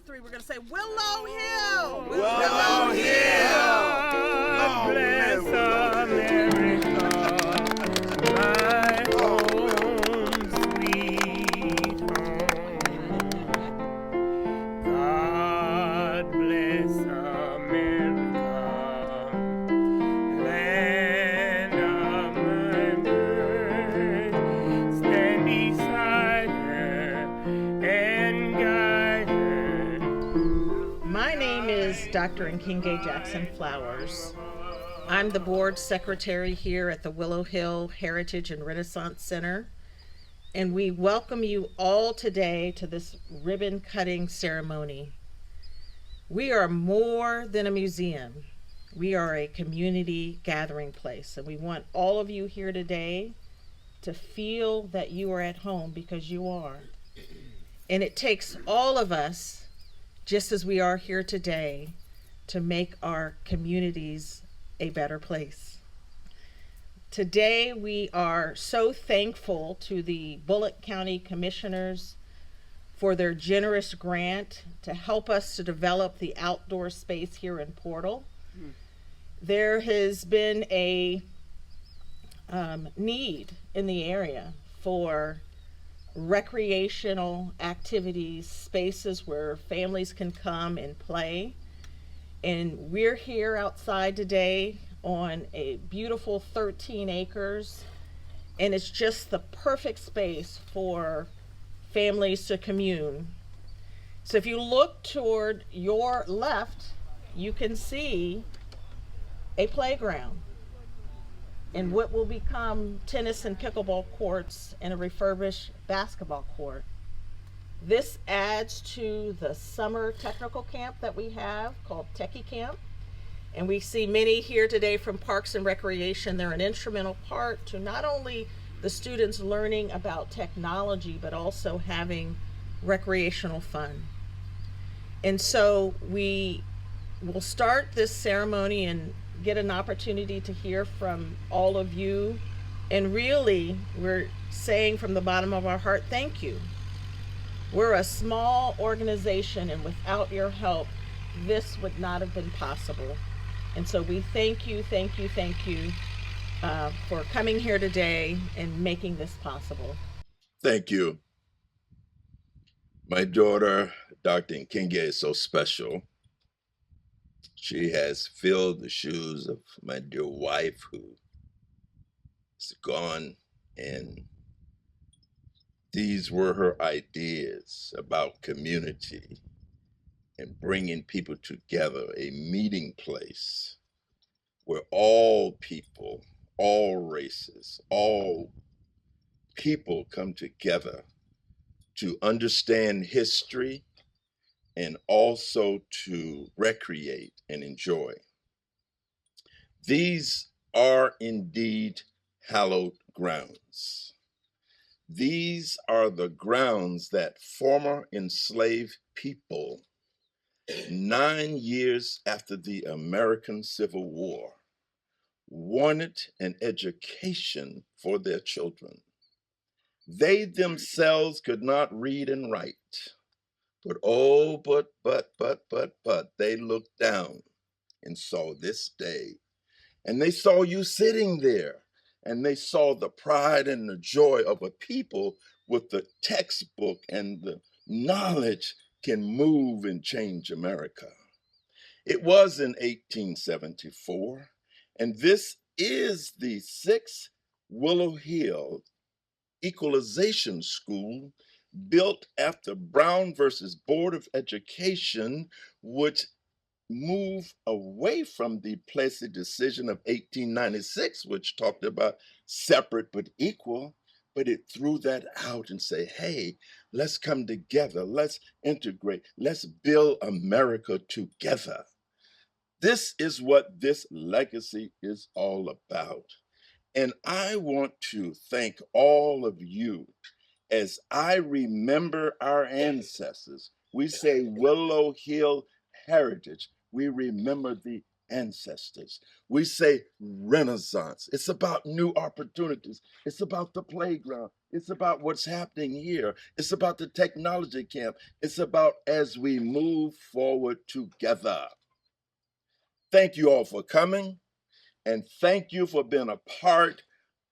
three, we're going to say Willow Hill. Willow Hill. God bless America, my home, sweet home. God bless America, land of my birth. Stand beside her and guide her. My name is Dr. Nkinge Jackson Flowers. I'm the board secretary here at the Willow Hill Heritage and Renaissance Center, and we welcome you all today to this ribbon cutting ceremony. We are more than a museum. We are a community gathering place, and we want all of you here today to feel that you are at home, because you are. And it takes all of us, just as we are here today, to make our communities a better place. Today, we are so thankful to the Bullock County Commissioners for their generous grant to help us to develop the outdoor space here in Portal. There has been a need in the area for recreational activities, spaces where families can come and play. And we're here outside today on a beautiful 13 acres, and it's just the perfect space for families to commune. So if you look toward your left, you can see a playground and what will become tennis and pickleball courts and a refurbished basketball court. This adds to the summer technical camp that we have called Techie Camp. And we see many here today from Parks and Recreation. They're an instrumental part to not only the students learning about technology, but also having recreational fun. And so we will start this ceremony and get an opportunity to hear from all of you. And really, we're saying from the bottom of our heart, thank you. We're a small organization, and without your help, this would not have been possible. And so we thank you for coming here today and making this possible. Thank you. My daughter, Dr. Nkinge, is so special. She has filled the shoes of my dear wife, who is gone, and these were her ideas about community and bringing people together, a meeting place where all people, all races, all people come together to understand history and also to recreate and enjoy. These are indeed hallowed grounds. These are the grounds that former enslaved people, 9 years after the American Civil War, wanted an education for their children. They themselves could not read and write, but they looked down and saw this day. And they saw you sitting there, and they saw the pride and the joy of a people with the textbook and the knowledge can move and change America. It was in 1874, and this is the 6th Willow Hill Equalization School, built after Brown versus Board of Education, which moved away from the Plessy decision of 1896, which talked about separate but equal, but it threw that out and say, hey, let's come together, let's integrate, let's build America together. This is what this legacy is all about. And I want to thank all of you as I remember our ancestors. We say Willow Hill Heritage. We remember the ancestors. We say Renaissance. It's about new opportunities. It's about the playground. It's about what's happening here. It's about the technology camp. It's about as we move forward together. Thank you all for coming, and thank you for being a part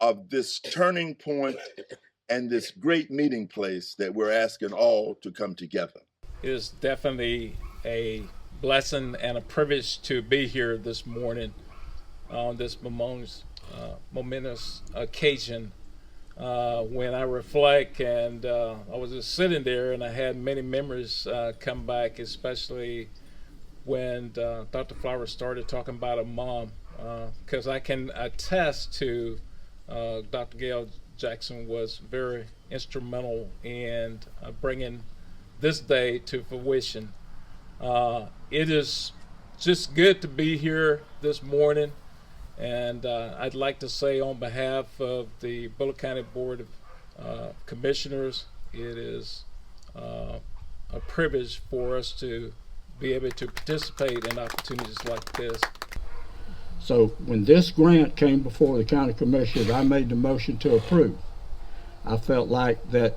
of this turning point and this great meeting place that we're asking all to come together. It is definitely a blessing and a privilege to be here this morning on this momentous occasion. When I reflect, and I was just sitting there, and I had many memories come back, especially when Dr. Flowers started talking about a mom, because I can attest to Dr. Gail Jackson was very instrumental in bringing this day to fruition. It is just good to be here this morning, and I'd like to say on behalf of the Bullitt County Board of Commissioners, it is a privilege for us to be able to participate in opportunities like this. So when this grant came before the county commissioners, I made the motion to approve. I felt like that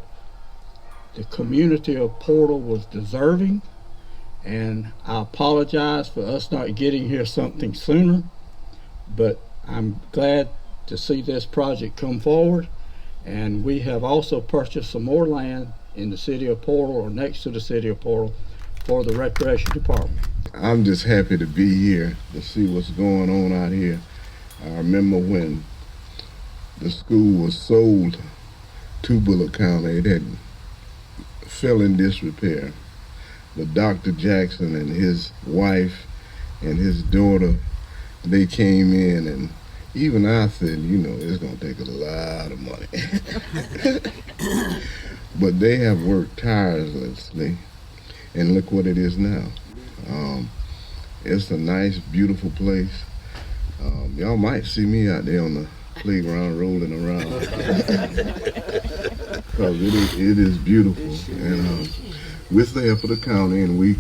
the community of Portal was deserving, and I apologize for us not getting here something sooner, but I'm glad to see this project come forward. And we have also purchased some more land in the city of Portal, or next to the city of Portal, for the recreation department. I'm just happy to be here to see what's going on out here. I remember when the school was sold to Bullitt County, it had fell in disrepair. But Dr. Jackson and his wife and his daughter, they came in, and even I said, you know, it's gonna take a lot of money. But they have worked tirelessly, and look what it is now. It's a nice, beautiful place. Y'all might see me out there on the playground rolling around. Because it is beautiful. And with the help of the county, and we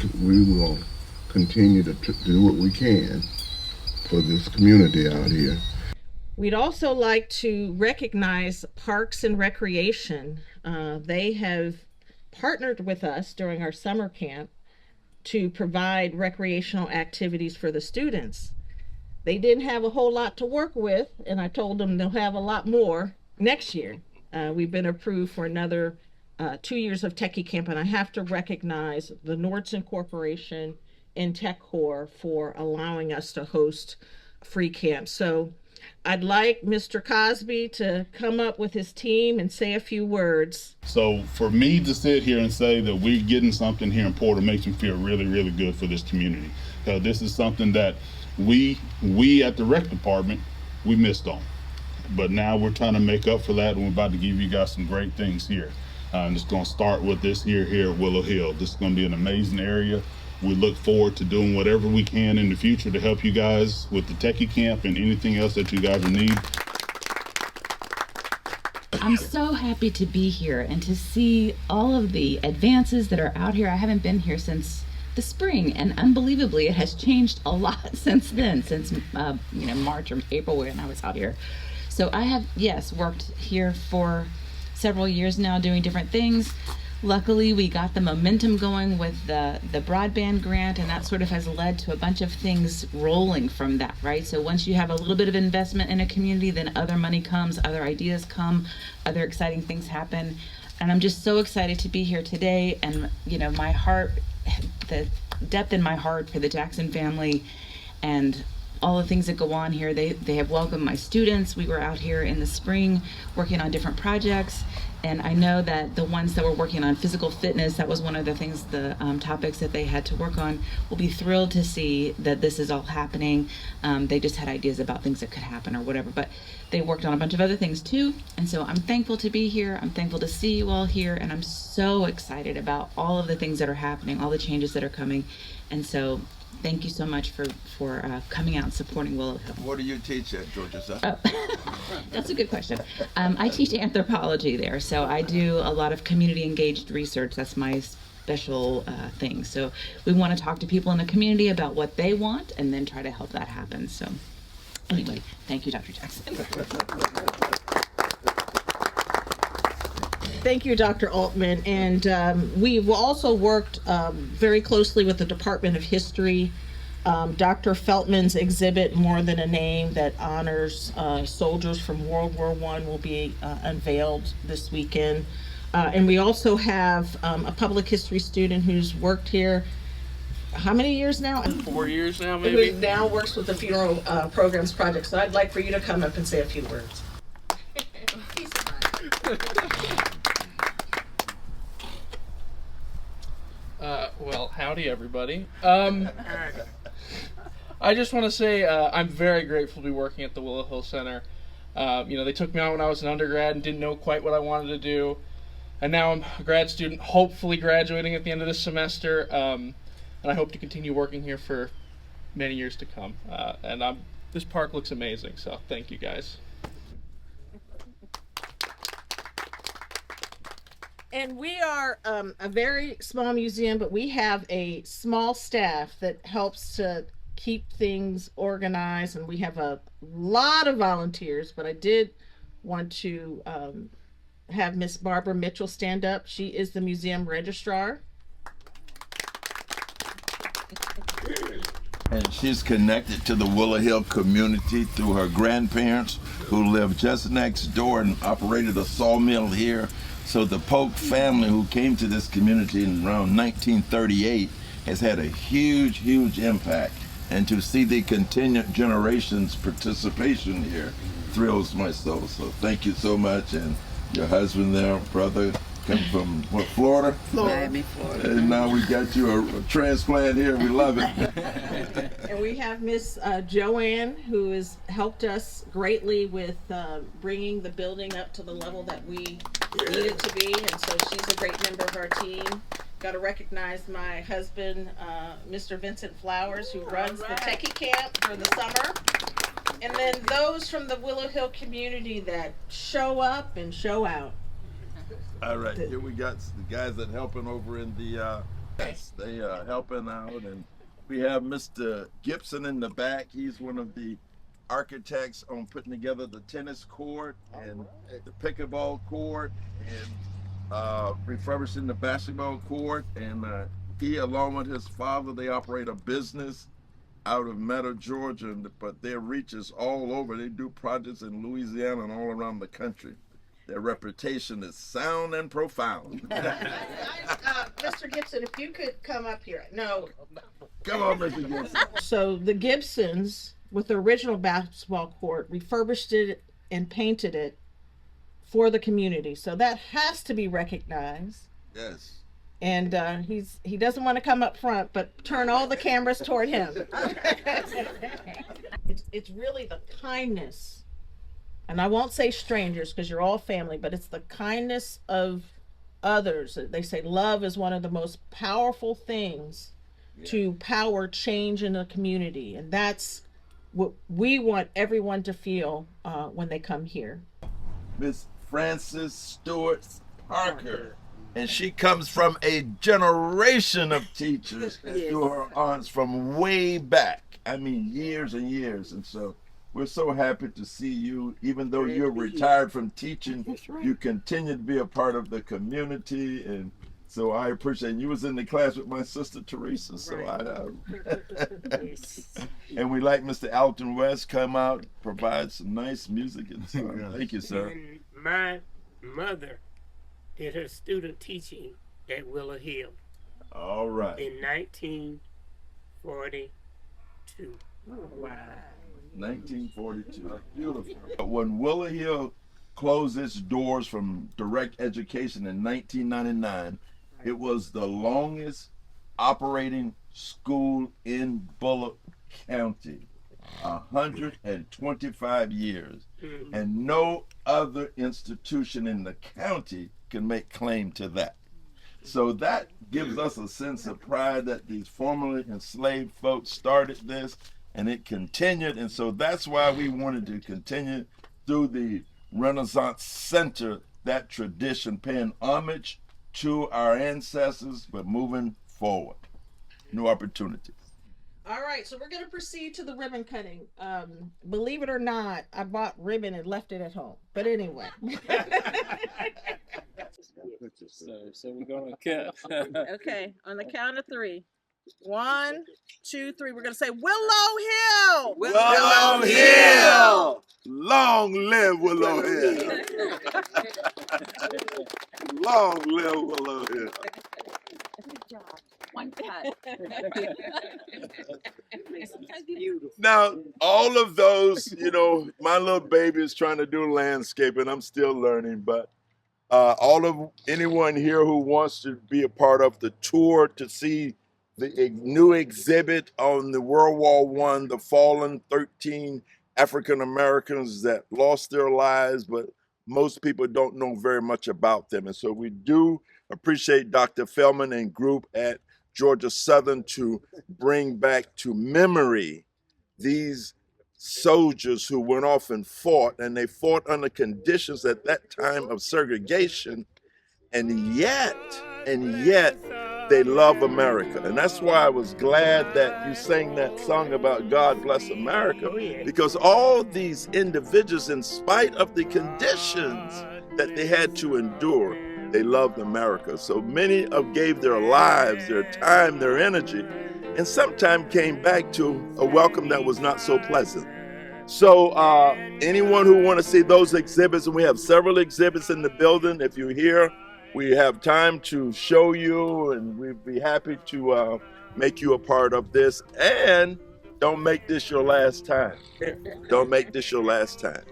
will continue to do what we can for this community out here. We'd also like to recognize Parks and Recreation. They have partnered with us during our summer camp to provide recreational activities for the students. They didn't have a whole lot to work with, and I told them they'll have a lot more next year. We've been approved for another 2 years of Techie Camp, and I have to recognize the Nordson Corporation and TechCore for allowing us to host free camp. So I'd like Mr. Cosby to come up with his team and say a few words. So for me to sit here and say that we're getting something here in Portal makes me feel really, really good for this community. This is something that we at the rec department, we missed on. But now we're trying to make up for that, and we're about to give you guys some great things here. And it's going to start with this here at Willow Hill. This is going to be an amazing area. We look forward to doing whatever we can in the future to help you guys with the Techie Camp and anything else that you guys will need. I'm so happy to be here and to see all of the advances that are out here. I haven't been here since the spring, and unbelievably, it has changed a lot since then, since March or April when I was out here. So I have, yes, worked here for several years now doing different things. Luckily, we got the momentum going with the broadband grant, and that sort of has led to a bunch of things rolling from that, right? So once you have a little bit of investment in a community, then other money comes, other ideas come, other exciting things happen. And I'm just so excited to be here today. And, you know, my heart, the depth in my heart for the Jackson family and all the things that go on here. They have welcomed my students. We were out here in the spring working on different projects. And I know that the ones that were working on physical fitness, that was one of the things, the topics that they had to work on, will be thrilled to see that this is all happening. They just had ideas about things that could happen or whatever, but they worked on a bunch of other things too. And so I'm thankful to be here. I'm thankful to see you all here. And I'm so excited about all of the things that are happening, all the changes that are coming. And so thank you so much for coming out and supporting Willow Hill. What do you teach at Georgia South? Oh, that's a good question. I teach anthropology there, so I do a lot of community engaged research. That's my special thing. So we want to talk to people in the community about what they want and then try to help that happen. So anyway, thank you, Dr. Jackson. Thank you, Dr. Altman. And we've also worked very closely with the Department of History. Dr. Feltman's exhibit, More Than a Name, that honors soldiers from World War I will be unveiled this weekend. And we also have a public history student who's worked here, how many years now? 4 years now, Who maybe. now works with the Funeral Programs Project. So I'd like for you to come up and say a few words. Well, howdy, everybody. I just want to say I'm very grateful to be working at the Willow Hill Center. They took me on when I was an undergrad and didn't know quite what I wanted to do. And now I'm a grad student, hopefully graduating at the end of this semester. And I hope to continue working here for many years to come. This park looks amazing, so thank you guys. And we are a very small museum, but we have a small staff that helps to keep things organized, and we have a lot of volunteers. But I did want to have Miss Barbara Mitchell stand up. She is the museum registrar. And she's connected to the Willow Hill community through her grandparents who lived just next door and operated a sawmill here. So the Polk family, who came to this community in around 1938, has had a huge, huge impact. And to see the continued generations' participation here thrills my soul. So thank you so much. And your husband there, brother, come from what, Florida? Miami, Florida. And now we got you a transplant here. We love it. And we have Miss Joanne, who has helped us greatly with bringing the building up to the level that we need it to be. And so she's a great member of our team. Got to recognize my husband, Mr. Vincent Flowers, who runs the Techie Camp for the summer. And then those from the Willow Hill community that show up and show out. All right, here we got the guys that helping over in the, they helping out, and we have Mr. Gibson in the back. He's one of the architects on putting together the tennis court and the pickleball court and refurbishing the basketball court. And he, along with his father, they operate a business out of Meadow, Georgia, but their reach is all over. They do projects in Louisiana and all around the country. Their reputation is sound and profound. Mr. Gibson, if you could come up here. No. Come on, Mr. Gibson. So the Gibsons, with the original basketball court, refurbished it and painted it for the community. So that has to be recognized. Yes. And he doesn't want to come up front, but turn all the cameras toward him. It's really the kindness. And I won't say strangers because you're all family, but it's the kindness of others. They say love is one of the most powerful things to power change in a community. And that's what we want everyone to feel when they come here. Miss Frances Stewart Parker. And she comes from a generation of teachers through her aunts from way back. I mean, years and years. And so we're so happy to see you. Even though you're retired from teaching, you continue to be a part of the community. And so I appreciate it. You was in the class with my sister Teresa. So and we like Mr. Alton West come out, provide some nice music and so thank you, sir. And my mother did her student teaching at Willow Hill All right. in 1942. Wow. 1942. Beautiful. When Willow Hill closed its doors from direct education in 1999, it was the longest operating school in Bullock County. 125 years. And no other institution in the county can make claim to that. So that gives us a sense of pride that these formerly enslaved folks started this and it continued. And so that's why we wanted to continue through the Renaissance Center, that tradition, paying homage to our ancestors, but moving forward. New opportunities. All right, so we're gonna proceed to the ribbon cutting. Believe it or not, I bought ribbon and left it at home. But anyway. So we're gonna cut. Okay, on the count of 3. 1, 2, 3. We're gonna say Willow Hill. Willow Hill! Long live Willow Hill! Long live Willow Hill! One cut. Now, all of those, my little baby is trying to do landscaping. I'm still learning, but anyone here who wants to be a part of the tour to see the new exhibit on the World War I, the fallen 13 African Americans that lost their lives, but most people don't know very much about them. And so we do appreciate Dr. Feldman and group at Georgia Southern to bring back to memory these soldiers who went off and fought, and they fought under conditions at that time of segregation, and yet they love America. And that's why I was glad that you sang that song about God Bless America, because all these individuals, in spite of the conditions that they had to endure, they loved America. So many gave their lives, their time, their energy, and sometimes came back to a welcome that was not so pleasant. So anyone who want to see those exhibits, and we have several exhibits in the building, if you're here, we have time to show you, and we'd be happy to make you a part of this. And don't make this your last time. Don't make this your last time.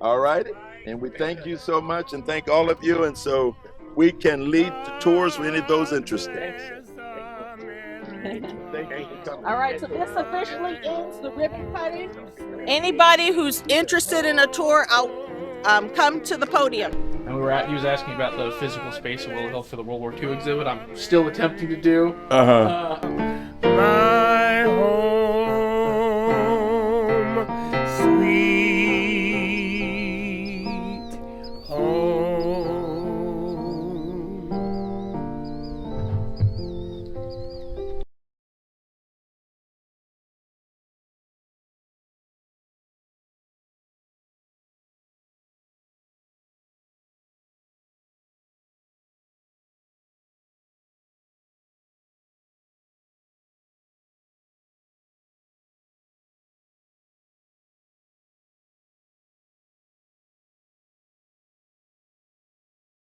All righty? And we thank you so much, and thank all of you. And so we can lead the tours for any of those interested. All right, so this officially ends the ribbon cutting. Anybody who's interested in a tour, I'll come to the podium. And he was asking about the physical space of Willow Hill for the World War II exhibit. I'm still attempting to do.